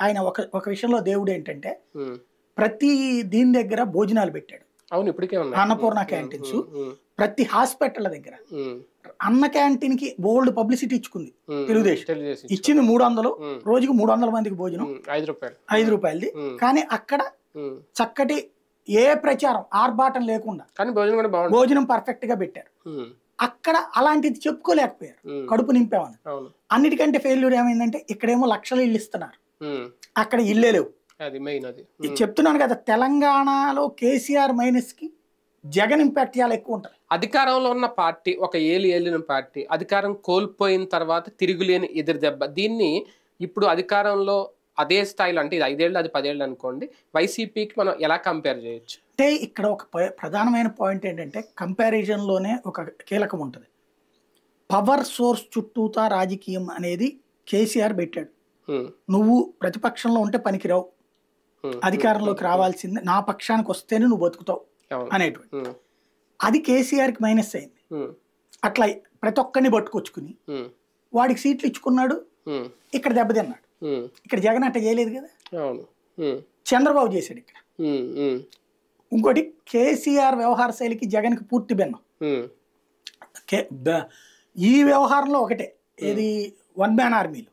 ఆయన ఒక విషయంలో దేవుడు ఏంటంటే ఉమ్. ప్రతి దీని దగ్గర భోజనాలు పెట్టాడు. అవును, ఇప్పటికే ఉన్నాయి. అన్నపూర్ణ క్యాంటీన్స్, ప్రతి హాస్పిటల్ దగ్గర ఉమ్. అన్న క్యాంటీన్ కి బోల్డ్ పబ్లిసిటీ ఇచ్చుకుంది తెలుగుదేశం. తెలియజేసి ఇచ్చింది 300, రోజుకి 300 మందికి భోజనం, ₹5. 5 రూపాయలది. కానీ అక్కడ చక్కటి ఏ ప్రచారం ఆర్భాటం లేకుండా కానీ భోజనం కూడా బాగుంటుంది. భోజనం పర్ఫెక్ట్ గా పెట్టారు. అక్కడ అలాంటిది చెప్పుకోలేకపోయారు, కడుపు నింపామని. అవును. అన్నిటికంటే ఫెయిల్యూర్ ఏమైందంటే ఇక్కడేమో లక్షలు ఇల్లు ఇస్తున్నారు, అక్కడ ఇల్లే లేవు. అది మెయిన్. అది ఇది చెప్తున్నాను కదా, తెలంగాణలో కేసీఆర్ మైనస్ కి జగన్ ఇంపాక్ట్ చాలా ఎక్కువ ఉంటుంది. అధికారంలో ఉన్న పార్టీ, ఒక ఏలిన పార్టీ అధికారం కోల్పోయిన తర్వాత తిరుగులేని ఎదురు దెబ్బ. దీన్ని ఇప్పుడు అధికారంలో అదే స్థాయిలో, అంటే ఇది 5 ఏళ్ళు అది 10 ఏళ్ళు అనుకోండి, వైసీపీకి మనం ఎలా కంపేర్ చేయొచ్చు? అంటే ఇక్కడ ఒక ప్రధానమైన పాయింట్ ఏంటంటే కంపారిజన్లోనే ఒక కీలకం ఉంటుంది. పవర్ సోర్స్ చుట్టూతా రాజకీయం అనేది కేసీఆర్ పెట్టాడు. నువ్వు ప్రతిపక్షంలో ఉంటే పనికిరావు, అధికారంలోకి రావాల్సిందే, నా పక్షానికి వస్తేనే నువ్వు బతుకుతావు అనేటువంటి. అది కేసీఆర్కి మైనస్ అయింది. అట్లా ప్రతి ఒక్కరిని పట్టుకొచ్చుకుని వాడికి సీట్లు ఇచ్చుకున్నాడు, ఇక్కడ దెబ్బతిన్నాడు. ఇక్కడ జగన్ అట్ట చేయలేదు కదా, చంద్రబాబు చేశాడు ఇక్కడ. ఇంకోటి, కేసీఆర్ వ్యవహార శైలికి జగన్కి పూర్తి భిన్నం. ఈ వ్యవహారంలో ఒకటే, ఏది వన్ మ్యాన్ ఆర్మీలు